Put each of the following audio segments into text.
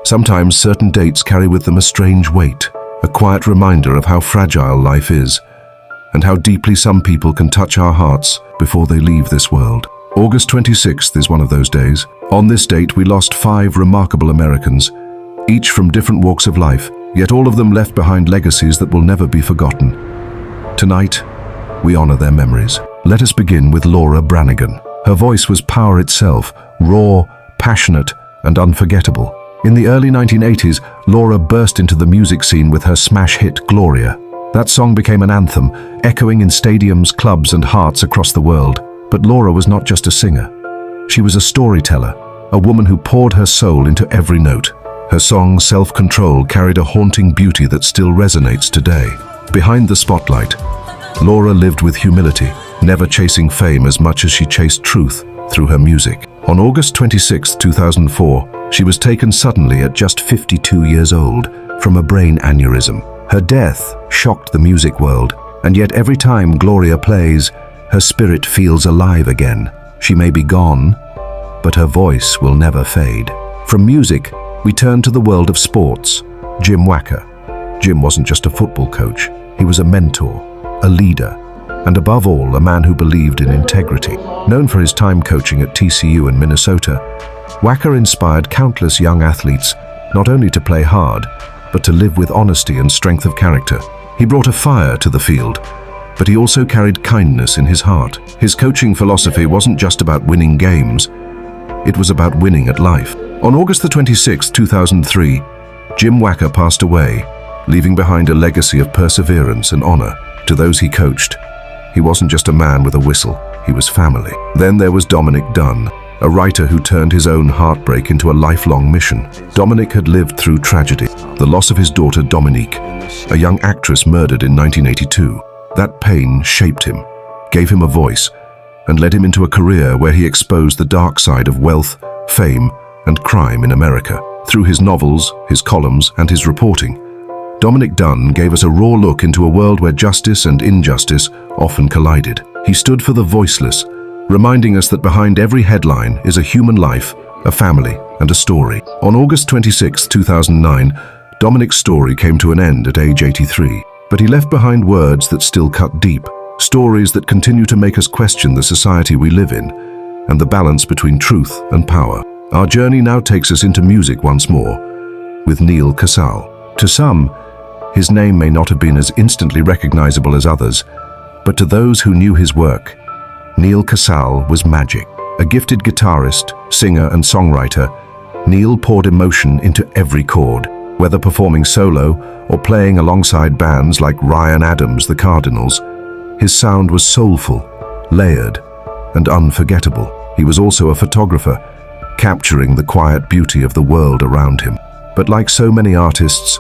Sometimes certain dates carry with them a strange weight, a quiet reminder of how fragile life is, and how deeply some people can touch our hearts before they leave this world. August 26th is one of those days. On this date, we lost 5 remarkable Americans, each from different walks of life, yet all of them left behind legacies that will never be forgotten. Tonight, we honor their memories. Let us begin with Laura Branigan. Her voice was power itself, raw, passionate, and unforgettable. In the early 1980s, Laura burst into the music scene with her smash hit Gloria. That song became an anthem, echoing in stadiums, clubs, and hearts across the world. But Laura was not just a singer. She was a storyteller, a woman who poured her soul into every note. Her song, Self-Control, carried a haunting beauty that still resonates today. Behind the spotlight, Laura lived with humility, never chasing fame as much as she chased truth through her music. On August 26, 2004, she was taken suddenly at just 52 years old from a brain aneurysm. Her death shocked the music world, and yet every time Gloria plays, her spirit feels alive again. She may be gone, but her voice will never fade. From music, we turn to the world of sports. Jim Wacker. Jim wasn't just a football coach. He was a mentor, a leader, and above all, a man who believed in integrity. Known for his time coaching at TCU in Minnesota, Wacker inspired countless young athletes not only to play hard, but to live with honesty and strength of character. He brought a fire to the field, but he also carried kindness in his heart. His coaching philosophy wasn't just about winning games, it was about winning at life. On August 26, 2003, Jim Wacker passed away, leaving behind a legacy of perseverance and honor to those he coached. He wasn't just a man with a whistle, he was family. Then there was Dominick Dunne, a writer who turned his own heartbreak into a lifelong mission. Dominick had lived through tragedy, the loss of his daughter Dominique, a young actress murdered in 1982. That pain shaped him, gave him a voice, and led him into a career where he exposed the dark side of wealth, fame, and crime in America. Through his novels, his columns, and his reporting, Dominick Dunne gave us a raw look into a world where justice and injustice often collided. He stood for the voiceless, reminding us that behind every headline is a human life, a family, and a story. On August 26, 2009, Dominick's story came to an end at age 83, but he left behind words that still cut deep, stories that continue to make us question the society we live in and the balance between truth and power. Our journey now takes us into music once more, with Neal Casal. To some, his name may not have been as instantly recognizable as others, but to those who knew his work, Neal Casal was magic. A gifted guitarist, singer, and songwriter, Neal poured emotion into every chord. Whether performing solo or playing alongside bands like Ryan Adams' The Cardinals, his sound was soulful, layered, and unforgettable. He was also a photographer, capturing the quiet beauty of the world around him. But like so many artists,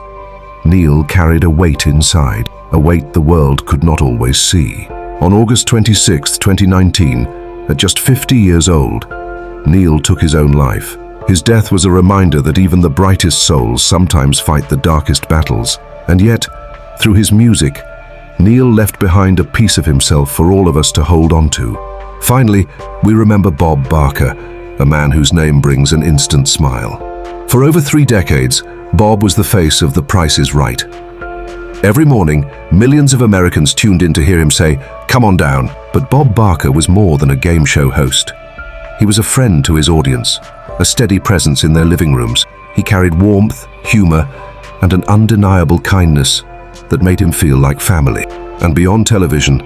Neal carried a weight inside, a weight the world could not always see. On August 26, 2019, at just 50 years old, Neal took his own life. His death was a reminder that even the brightest souls sometimes fight the darkest battles. And yet, through his music, Neal left behind a piece of himself for all of us to hold on to. Finally, we remember Bob Barker, a man whose name brings an instant smile. For over 3 decades, Bob was the face of The Price is Right. Every morning, millions of Americans tuned in to hear him say, "Come on down." But Bob Barker was more than a game show host. He was a friend to his audience, a steady presence in their living rooms. He carried warmth, humor, and an undeniable kindness that made him feel like family. And beyond television,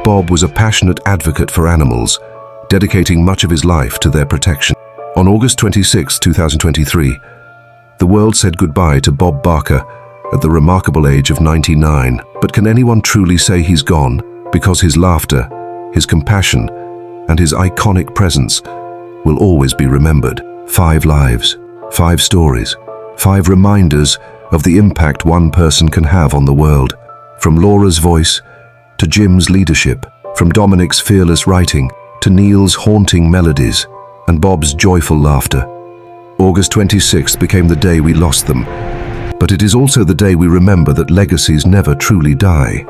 Bob was a passionate advocate for animals, dedicating much of his life to their protection. On August 26, 2023, the world said goodbye to Bob Barker at the remarkable age of 99. But can anyone truly say he's gone? Because his laughter, his compassion, and his iconic presence will always be remembered. 5 lives, 5 stories, 5 reminders of the impact one person can have on the world. From Laura's voice to Jim's leadership, from Dominick's fearless writing to Neal's haunting melodies and Bob's joyful laughter. August 26th became the day we lost them, but it is also the day we remember that legacies never truly die.